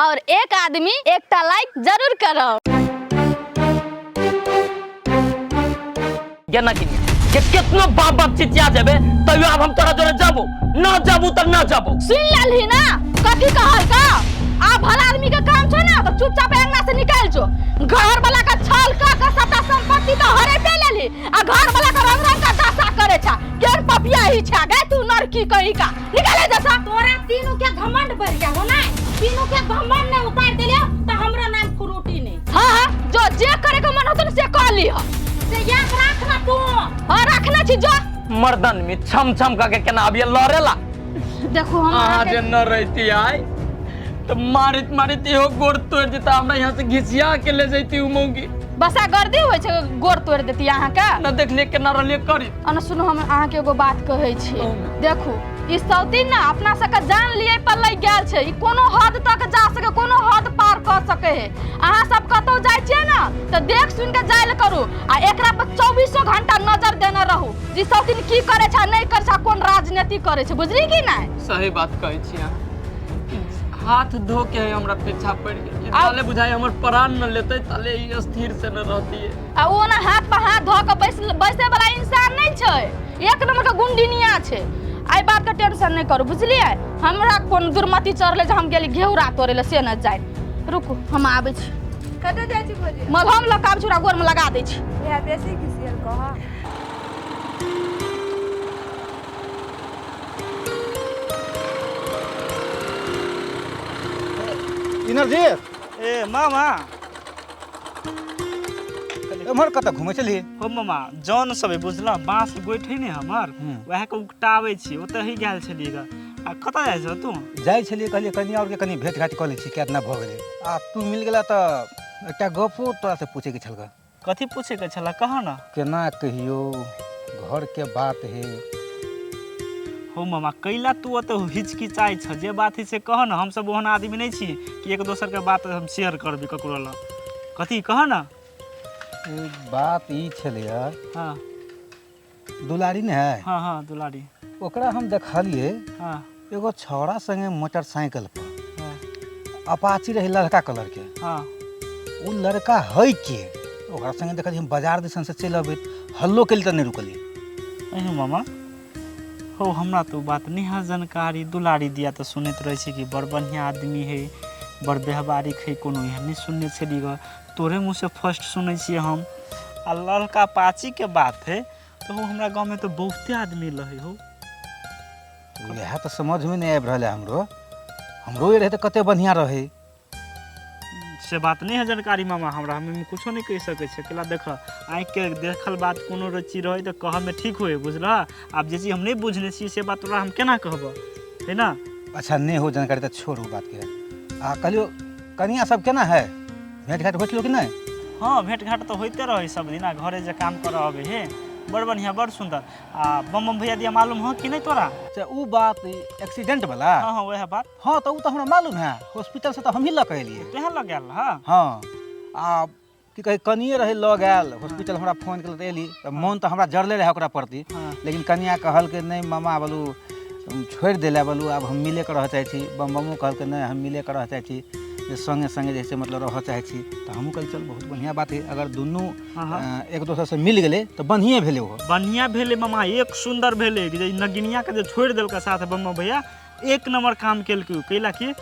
और एक आदमी एक लाइक जरूर करो। कितना बाप बाप चिचिया जाबे तब अब हम तोरा जोरे जाबो ना जाबू त ना जाबो। सुन ललही ना कथी कहल का आ भला आदमी के काम छ ना तो चुपचाप अंगना से निकल जो। घर वाला का छल का सटा संपत्ति तो हरे पे लेली आ घर वाला का रंग रंग का दासा करे छा केर पपिया ही छा गे तू नरकी कही का निकले जैसा। तोरा तीनों के घमंड बढ़ गया हो ना तीनों के घमंड ने उतार देलियो तो हमरा नाम फ्रूटी ने। हां जो जे करे के मन होत से कर ली हो से याद रखना तू। हां रखना छी जो मर्दन में छम छम का के केना अबिए लड़ेला। देखो हम आज न रहती आय तो मारित मारित इहो गोड़ तोड़ देता हमरा यहां से घिसिया के ले जैती उमौगी। बसा गर्दी होय छै गोड़ तोड़ देती अहाँ का न देख ले केना रहले करी। अन सुनो हम अहाँ के एगो बात कहै छी देखो ई सौतीन ना अपना सके जान लिए पर लग गेल छै ई कोनो हद तक जा सके कोनो हद पार कर सके है। अहाँ सब कतौ जाय छियै ना त देख सुन के जाइल करू आ एकरा पर 24 घंटा नजर देना रहू जी सौतीन की करे छै नहीं करे छै कोन राजनीति करे छै बुझली की नहीं। सही बात कहै छी अहाँ हाथ धो के हमरा पीछा पड़ गेल ताले बुझाई हमर प्राण न लेते ताले ई स्थिर से न रहती है। आ ओ ना हाथ पर हाथ धो के बैसे वाला इंसान नहीं छै एक नंबर के गुंडीनिया छै। आई बात का टेंशन नहीं करू बुझलिए हमरा कोन दुर्मति चढ़ले जे हम गेली घेउरा तोड़े ले से न जाय। रुकू हम आबै छी कते जाय छी भोजी मलहम लगाब छुरा गोर में लगा दै छी। यह बेसी घिसियल कह इनर जी ए मामा एमहर कतऽ घुमै छली हो मामा जौन सब बुझला बांस गोइठे ने हमर वएह के उकटाबै छी ओतऽ ही गेल छलिए ग। आ कतऽ जाइ छ तू? जाइ छलिए कहलिए कनी और के कनी भेट घाट कऽ लै छी केतना भऽ गेलै आ तू मिल गेला तऽ एकटा गपो तोरा से पूछे के छल ग। कथी पूछे के छला कह न। केना कहियो घर के बात है। हो मामा कैला तू ओतऽ हिचकिचाइ छ जे बात है से कह न हम सब ओहन आदमी नहीं छी कि एक दोसर के बात हम शेयर करबी ककरो ल। कथी कह न। बात ई छलिए हां दुलारी ने है। हां हां दुलारी ओकरा हम देखलिए हां एगो छौड़ा संगे मोटरसाइकिल पर हां अपाची रही लड़का कलर के। हां वो लड़का है के ओकरा संगे देखलिए हम बाजार दिसन से चल अबैत हल्लो के लिए त नहीं रुकली। अहे मामा हो हमरा तो बात नहीं जानकारी दुलारी दिया तो सुनते रहे छी कि बड़ बढ़िया आदमी है बड़ व्यवहारिक है कोनो यहाँ नहीं सुनने छली ग तोरे मुँह से फर्स्ट सुनै छी हम। आ लड़का पाची के बात है तो हो हमरा गांव में तो बहुते आदमी रहे हो। यह तो समझ में नहीं आबि रहल है हमरो ये रहे तो कते बढ़िया रहे से बात नहीं है जानकारी मामा हमरा हमें कुछो नहीं कह सके छे केला देख आँख के देखल बात कोनो रची रहे तो कह में ठीक होए बुझला। अब जे चीज हम नहीं बुझने छी से बात तोरा हम केना कहब है ना। अच्छा नहीं हो जानकारी तो छोड़ू बात के आ कहलियो कनिया सब केना है भेंट घाट होइलो कि नहीं। हाँ भेंट घाट तो होते रहे सब दिन घरे जे काम कर आवे हे बड़ बढ़िया बड़ सुंदर। आ बम भैया दिया मालूम हो कि नहीं तोरा। अच्छा वो बात एक्सीडेंट वाला। हाँ हाँ वह बात। हाँ तो वो तो हमरा मालूम है हॉस्पिटल से तो हम ही लग एलिए तुहे लग गेल। हाँ हाँ आ की कहे कनिए रहे लग आयल हॉस्पिटल हमरा फोन कर एली तो मन तो हमरा जड़ले रहे ओकरा प्रति। हाँ। लेकिन कनिया कहल के नहीं मामा बोलू छोड़ दिला बोलू अब हम मिले के रह चाहे छी बमो कहल के नहीं हम मिले के रह चाहे छी संगे संगे जैसे मतलब रह चाहे छी तो हमहूँ कल चल बहुत बढ़िया बात है अगर दुनू एक दोसर से मिल गए तो बढ़िया भेले हो बढ़िया भेले मामा एक सुंदर भेले कि नगिनिया के जो छोड़ दिल साथ बम भैया एक नंबर काम केलकै कैला कि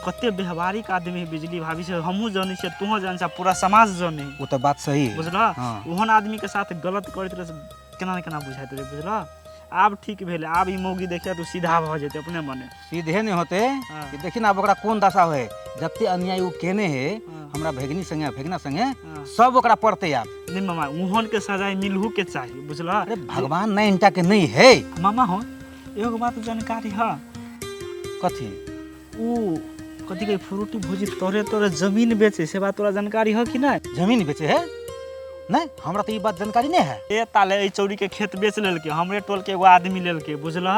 कते व्यवहारिक आदमी बिजली भाभी से हमहू जाने छी तू जान पूरा समाज जाने वो तो बात सही है बुझला। ओहन आदमी के साथ गलत करत रहे केना न केना बुझाइत रहे बुझला। आब ठीक भेले आब ई मौगी देखिया तू सीधा भ जेते अपने मने सीधे नहीं होते कि देखी ना अब ओकरा कोन दशा है जत्ते अन्याय उ केने है हमरा भेगनी संगे भेगना संगे सब ओकरा पड़ते यार नहीं मामा ओहन के सजाए मिलहू के चाहिए बुझला। अरे भगवान नहीं इनका के नहीं है मामा हो एगो बात जानकारी है कथी उ कथी के फ्रूटी भोजी तोरे तोरे जमीन बेचे से बात तोरा जानकारी है कि नहीं। जमीन बेचे है नहीं हमरा तो ये बात जानकारी नहीं है। ए ताले ए चौरी के खेत बेच लेलके हमरे टोल के एगो आदमी लेलके बुझला।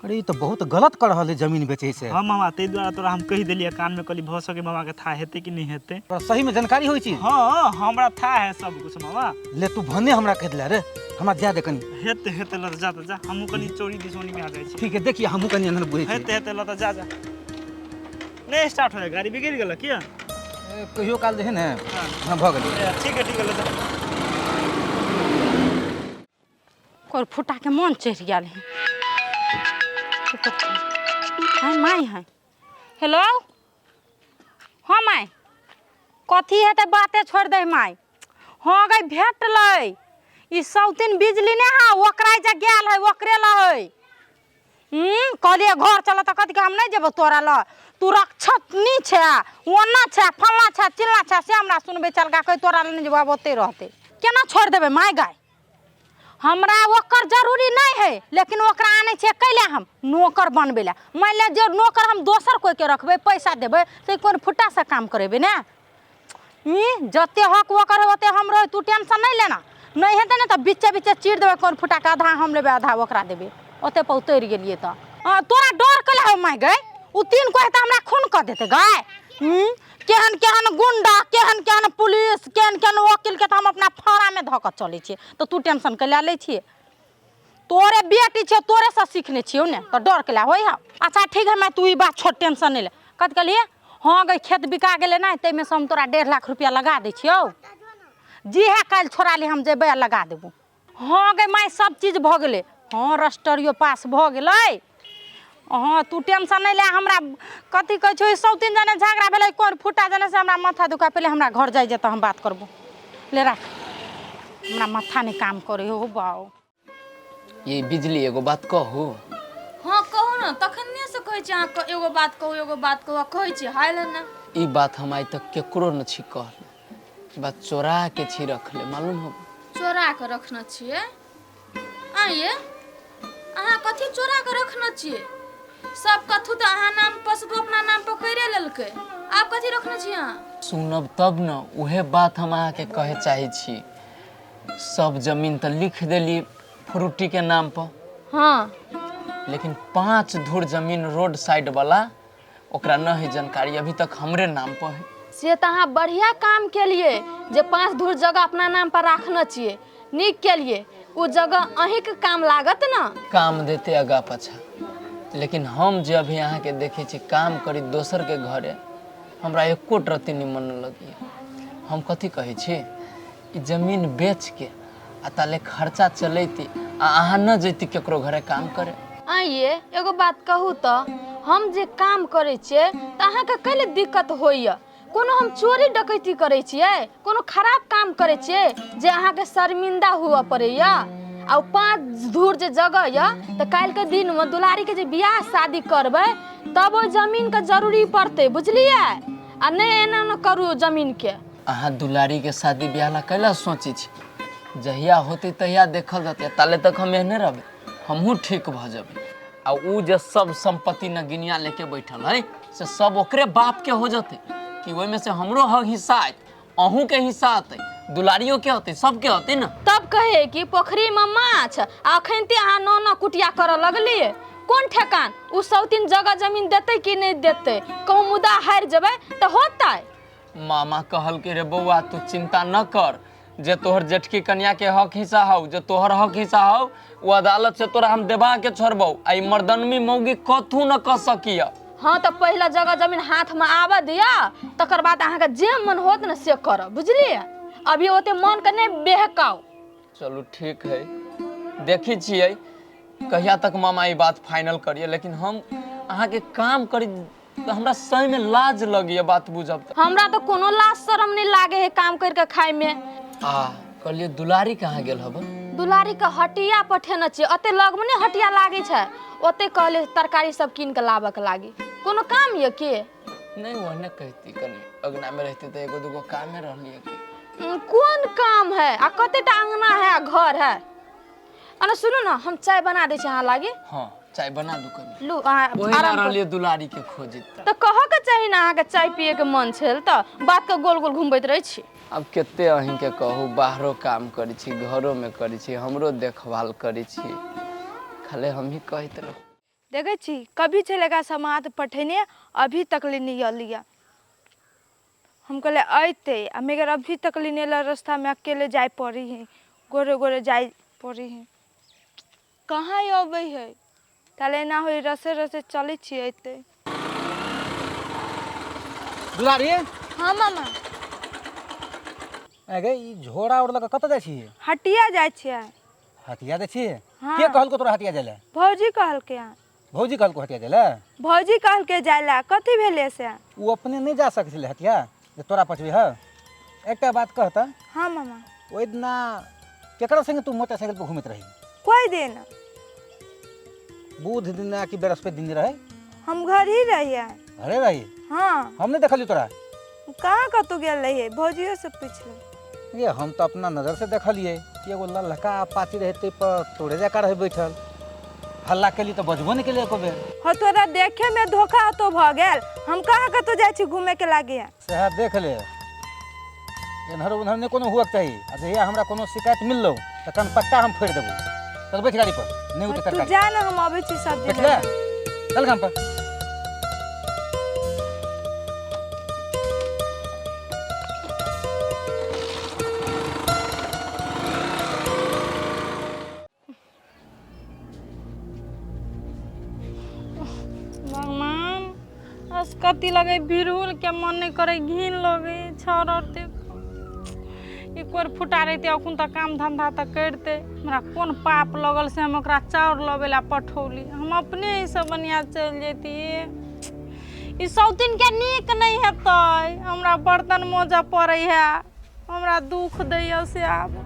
अरे ये तो बहुत गलत कर रहल है जमीन बेचे से। हां मामा ते द्वारा तोरा हम कह देलिए कान में कली भ सके मामा के था हेते कि नहीं हेते पर सही में जानकारी होई छी। हां हमरा था है सब कुछ मामा ले तू भने हमरा कह दिला रे हमरा जा दे कनी हेते हेते ल जा जा हमहू कनी चोरी दिसोनी में आ जाय छी। ठीक है देखिए हमहू कनी अंदर बुझे छी हेते हेते ल जा जा नहीं स्टार्ट हो गाड़ी बिगड़ गेल क्या कहियो काल जे है ने हाँ भऽ गेलै ठीक है कोर फुटा के मन चढ़ गेल है हाय माय है हेलो हाँ माय कथी हेतै बाते छोड़ दे माय हाँ गई भेटलै ई सौतिन बिजली ने हा ओकरा जे गेल है ओकरे ल है कहलिए घर चल त कथी हम नहीं जेबो तोरा ल तू रक्षतनी छै ओना छै फल्ला छै चिल्ला छै से हमरा सुनबे चलका कहि तोरा ल नहीं जेबो ओते रहते केना छोड़ देबे माय गाय हमरा ओकर जरूरी नहीं है लेकिन ओकरा आने छै कैले हम नौकर बनबे ला मान ले जो नौकर हम दोसर कोई के रखबे पैसा देबे से कोन फुटा से काम करेबे ना जते हक ओकर ओते हम रह तू टेंशन नहीं लेना नहीं हेतै ने त बीचे बीचे चीर देबे कोन फुटा के आधा हम लेबे आधा ओकरा देबे ओते पर उतर गेलिए त तोरा डर कले हो माय गए उ तीन को हेतै हमरा खून क देते गाय केहन केहन गुंडा केहन केहन पुलिस केहन केहन वकील के त हम अपना फारा में धक चले छी तो तू टेंशन के ले छी तोरे बेटी छे तोरे से सीखने छियो ने तो डर के ले होई हा अच्छा ठीक है मैं तू ई बात छोड़ टेंशन नहीं ले कत कहलिए हाँ गई खेत बिका गेले ना ते में से हम तोरा 1.5 लाख रुपया लगा दे छियो जी है कल छोड़ा ले हम जेबे लगा देबो हाँ गई माय सब चीज भ गेले हाँ रजिस्टरियो पास भ गेलै हाँ तू टेंशन नहीं ले हमरा कथी कह छो सब तीन जने झगड़ा भेलै कोन फुटा जने से हमरा माथा दुखा पहले हमरा घर जाई जेता हम बात करबो ले राख हमरा माथा नहीं काम करे हो बाओ ये बिजली एगो बात कहू हाँ कहू ना तखने से कहै छी अहाँ एगो बात कहू कहै छी हाय ले ना ई बात हम आइ तक केकरो न छी कहले बात चोरा के छी रखले मालूम हो चोरा के रखना छिए आइए अहाँ कथी चोरा के रखना छिए सब कथू तो अहाँ नाम पर सब अपना नाम पर कइरे लेलकै आप कथी रखना छिए अहाँ सुनब तब न उहे बात हम अहाँ के कहे चाहे छी सब जमीन त लिख देली फ्रूटी के नाम पर हाँ लेकिन 5 धुर जमीन रोड साइड वाला ओकरा न है जानकारी अभी तक हमरे नाम पर है से तो अहाँ बढ़िया काम के लिए जे 5 धुर जगह अपना नाम पर रखना चाहिए नीक के लिए वो जगह अहीं के काम लागत ना काम देते आगा पछा लेकिन हम जे अभी यहाँ के देखे छी काम करी दोसर के घरे हमरा एको रत्ती निमन न लगी हम कथी कहे छी ई जमीन बेच के आ ताले खर्चा चलैती आ अहाँ न जैती केकरो घरे काम करे आइए एगो बात कहू तो हम जे काम करे छिए त अहाँ के कैले दिक्कत होइया कोनो हम चोरी डकैती करे छिए कोनो खराब काम करे छिए जे अहाँ के शर्मिंदा हुआ पड़ैया आ 5 धुर जे जगह या त काल के दिन में दुलारी के जे बियाह शादी करबे तब ओ जमीन के जरूरी पड़ते बुझलिए आ नहीं एना न करू जमीन के अहाँ दुलारी के शादी ब्याह ला कैला सोची छी जहिया होते तहिया देखल जाते ताले तक हम एहने रहबे हमहू ठीक भ जबे आ उ जे सब संपत्ति न गिनिया लेके बैठल है से सब ओकरे बाप के हो जते कि ओइ में से हमरो हक हिस्सा आइत अहू के हिस्सा आते दुलारियों के होते सबके होते न तब कहे कि पोखरी में माछ अखन ते अहाँ न कुटिया कर लगलिए कौन ठेकान उ सौतीन जगह जमीन देते कि नहीं देते कहूँ मुदा हार जबे तो होता मामा कहल के रे बउआ तू चिंता न कर जे तोहर जेठकी कन्या के हक हिस्सा हौ जे तोहर हक हिस्सा हौ वो अदालत से तोरा हम देबा के छोड़बौ आई मर्दनमी मौगी कथू न क सकिया हाँ तो पहला जगह जमीन हाथ में आवा दिया तकर बाद अहाँ के जे मन होत न से कर बुझलिए अभी ओते मन के नहीं बेहकाओ चलो ठीक है देखी छिए कहिया तक मामा ये बात फाइनल करिए लेकिन हम अहाँ के काम करी तो हमरा सही में लाज लगी बात बुझब त हमरा तो कोनो लाज शरम नहीं लागे है काम करके खाए में कहलिए दुलारी कहाँ गेल हब दुलारी के हटिया पठेने छी अते लग में नहीं हटिया लागे छै ओते कहले तरकारी सब कीन के लाबे के लागी कोनो काम ये के नहीं वहने कहती कनी अगना में रहती तो एगो दूगो काम में रहलिए की कौन काम है आ कतेटा अंगना है आ घर है अने सुनो ना हम चाय बना दे छी अहाँ लागी हां चाय बना दू कनी लू ओही ना रहलिए दुलारी के खोजित तो कह के चाही ना अहाँ के चाय पिए के मन छल त बात के गोल गोल घुमबैत रही छी अब केते अहीं के कहू बाहरो काम करी छी घरो में करी छी हमरो देखभाल करी छी खाले हम ही कहत रह देखे छी कभी चलेगा समाज पठेने अभी तक ले नहीं लिया हम कहले अते आ मगर अभी तक ले नहीं रास्ता में अकेले जाए पड़ी है गोरे गोरे जाए पड़ी है कहाँ अबे है ताले ना हो रसे रसे चले छी अते दुलारी हाँ मामा आगे ई झोरा और लगा कत जाइ छियै हटिया जाइ छियै हटिया दै छियै हाँ। के कहल को तोरा हटिया जाय ले भौजी कहलकै हँ भौजी कहल को हटिया जाय ले भौजी कहलकै जाय ला कथी भेलै से उ अपने नहीं जा सकै छलै हटिया जे तोरा पछबे ह एकटा बात कहता हाँ मामा ओइ दिना केकरा संगे तू मोटरसाइकिल पर घूमत रही कोई दिन बुध दिन कि बृहस्पति दिन रहे हम घर ही रहिए घरे रही हाँ हम नहीं देखलियो तोरा कहाँ कतौ गेल रहिए भौजियो से पूछले ये हम तो अपना नजर से देखलिए कि एगो ललका अपाची रहते पर तोड़े जका रहे बैठल हल्ला के लिए तो बजबो नहीं के लिए एको बेर हो तोरा देखे में धोखा तो भ गेल हम कहाँ कतौ जाइ छी घूमे के लागे सेहा देख ले एनहर उन्हर नहीं कोनो हुआ चाहिए आ जहिया हमरा कोनो शिकायत मिललो तो कनपट्टा हम फोड़ देबो चल बैठ गाड़ी पर नहीं उतर तू तरकारी जा ना हम आबै छी सब्जी बैठ ले लेके। चल काम पर भगवान बस कति लगे भिड़ुल के मन नहीं करे घिन लगे छर और देख एक बार फुटा रहते अखुन तक काम धंधा तक करते हमरा कौन पाप लगल से हम ओकरा चाउर लबे ला पठौली हम अपने ही सब बनिया चल जेती ई सौतीन के नीक नहीं हेतै हमरा बर्तन मोजा पड़े है हमरा दुख दैय से आब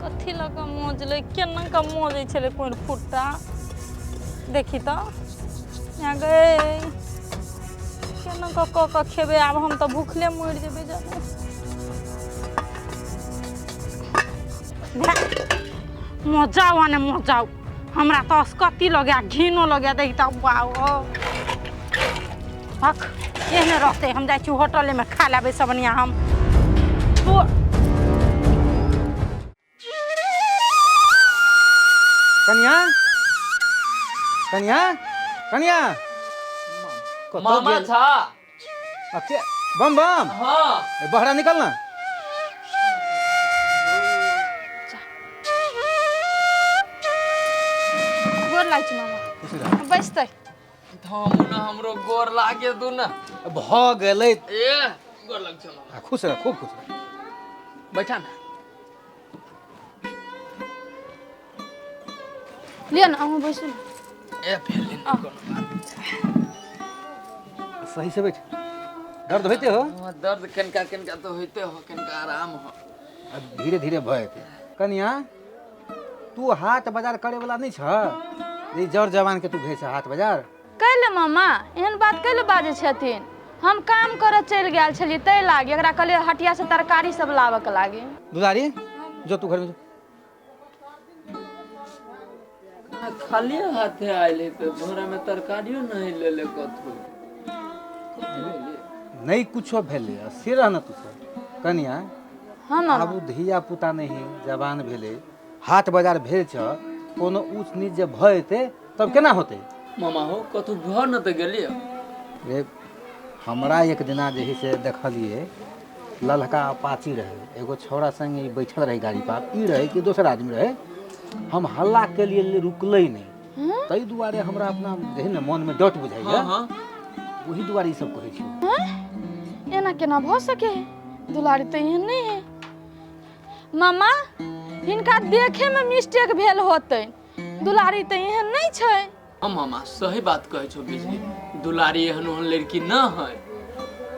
कथी लगा मोजले केना का मोजे छले कोन फुट्टा देखी तो यहाँ गए केना का खेबे आब हम तो भूखले मर जेबे जाने मोजाओ आने मोजाओ हमरा तो अस्कती लगे घिनो लगे देखी तो वाओ हक एहने रहते हम जाइ छी होटल में खा लेबे सबनिया हम तो कन्या कन्या कन्या मामा था अके बम बम हाँ ए, बहरा निकल ना गोर लागै छी मामा बैसतै हम ना हमरो गोर लागे दू ना भ गेलै ए गोर लग चलो खुश रह खूब खुश रह बैठा ना लिअ न अहूँ बैसू न ए फेले ना कोनो बात सही से बैठ दर्द होते हो हाँ, दर्द कनका कनका तो होते हो कनका आराम हो अब धीरे धीरे भएते कन्या तू हाट बाजार करे वाला नहीं छ ई जर जवान के तू भेज हाट बाजार कैले मामा एहन बात कैले बाजै छथिन हम काम करे चलि गेल छलियै तै लागी एकरा कहलियै हटिया से तरकारी सब लाबऽ के लागी दुलारी जो तू घर में जो। खाली हाथे आइले तो झोरा में तरकारियो नहीं ले ले कथु नहीं कुछो भेले से रहना तू सब कन्या हाँ मामा आबू धिया पुता नहीं जवान भेले हाट बाजार भेज छ कोनो ऊंच नीच जे भएते तब केना होते मामा हो कथु घर न त गेलियो रे हमरा एक दिना जे है से देखलिए ललका अपाची रहे एगो छौड़ा संगे बैठल रहे गाड़ी पर ई रहे कि दोसर आदमी रहे हम हल्ला के लिए रुकले नहीं तई दुआरे हमरा अपना जे है न मन में डट बुझाइया हाँ वही दुआरे ई सब कहै छी एना केना भऽ सके है दुलारी तो एहन नहीं है मामा हिनका देखे में मिस्टेक भेल होते दुलारी तो एहन नहीं छै हाँ मामा सही बात कहै छौ बिजली दुलारी एहन ओहन लड़की न है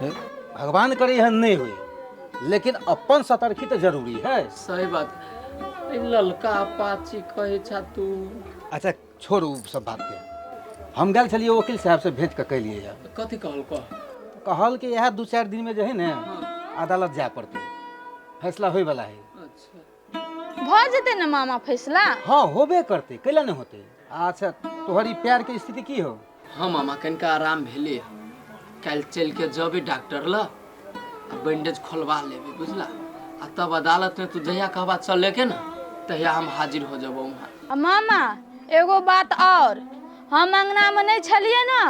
हे, भगवान करे एहन नहीं हुई लेकिन अपन सतर्की तो जरूरी है सही बात ए ललका अपाची कहै छा तू अच्छा छोड़ू सब बात के हम गए छलिए वकील साहब से भेज के कैलिए है कथी कहल कह कहल कि यह 2-4 दिन में जो है ना अदालत जाए पड़ते फैसला होए वाला है भऽ जेतै न मामा फैसला हाँ होबे करते कैला नहीं होते अच्छा तोहरी प्यार के स्थिति की हो हाँ मामा कनिका आराम भेले काल्हि चलि के जबे डॉक्टर ल आ बैंडेज खोलवा लेबे बुझला आ तब अदालत में तू जहिया कहबा चले के ना तहिया हम हाजिर हो जबो वहाँ आ मामा एगो बात और हम अंगना में नहीं छलिए ना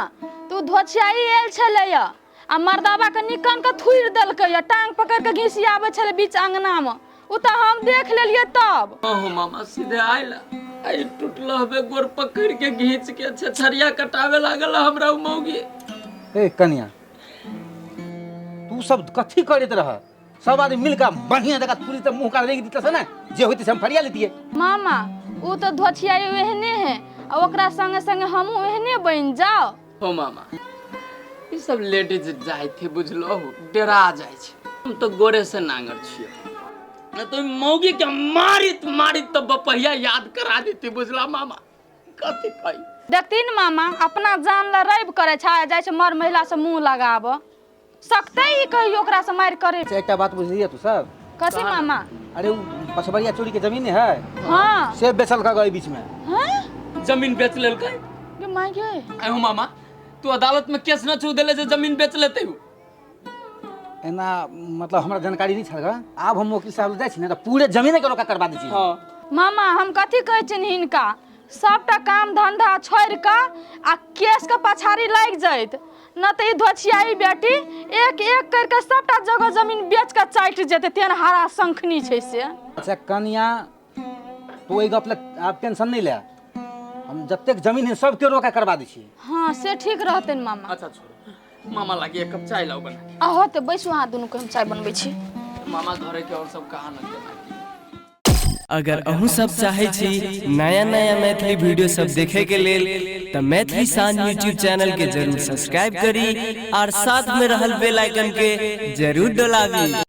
तू धोछियाई आयल छलैया आ मर्दाबा के निकन के थुड़ि देलकै या टांग पकड़ के घिसियाबै छलै बीच अंगना में उ तो हम देख लेलिए तब। हो मामा सीधे आइला आई टूटल हवे गोर पकड़ के घींच के छछरिया कटावे लागल हमरा उ मौगी। ए कन्या तू सब कथी करत रह? सब आदमी मिलकर बढ़िया जगह पूरी तरह मुंह का रेग दितस ना, जे होती से हम फरिया लेतिए। मामा उ तो धोछिया एहने है और ओकरा संगे संगे हमहू एहने बन जाओ। हो मामा ई सब लेडीज जाय थे बुझलो हो, डरा जाय छे। हम तो गोरे से नांगर छिए न तो मौगी के मारित तो बपहिया याद करा देती बुझला मामा। कथी कही देखती न मामा अपना जान ला रैब करे छा जाय छे मर महिला से मुंह लगाब सकते ही कही ओकरा से मार करे। एकटा बात बुझलिए तू सब? कथी मामा? अरे वो पछबरिया चोरी के जमीन है, हाँ से बेचल का गई बीच में। हाँ जमीन बेच लेलकै। ये माय गे आई हो मामा तू अदालत में केस न छू देले जे जमीन बेच लेते हो। एना मतलब हमरा जानकारी नहीं छल। आब हम वकील साहब जाय छी ना तो पूरे जमीन के रोका करवा दै छी। हां मामा हम कथी कहै छिन हिनका सबटा काम धंधा छोड़ के आ केस के पछाड़ी लाग जाइत न त ई धोछियाई बेटी एक एक करके सबटा जगह जमीन बेच के चाट जेते तेन हरा संखनी छै से। अच्छा कन्या तू ई गप ले आप टेंशन नहीं ले, हम जतेक जमीन है सब के रोका करवा दै छी। हाँ से ठीक रहते न मामा। अच्छा छोड़ मामा लागी एक कप चाय लाओ बना के। आहो ते बैसु अहाँ दुनू के हम चाय बनबै छी। मामा घरे के और सब कहा न देना। अगर अहूँ सब चाहे छी नया नया मैथिली वीडियो सब देखे के लेल तो मैथिली साँझ यूट्यूब चैनल के जरूर सब्सक्राइब करी और साथ में रहल बेल आइकन के जरूर दबावी।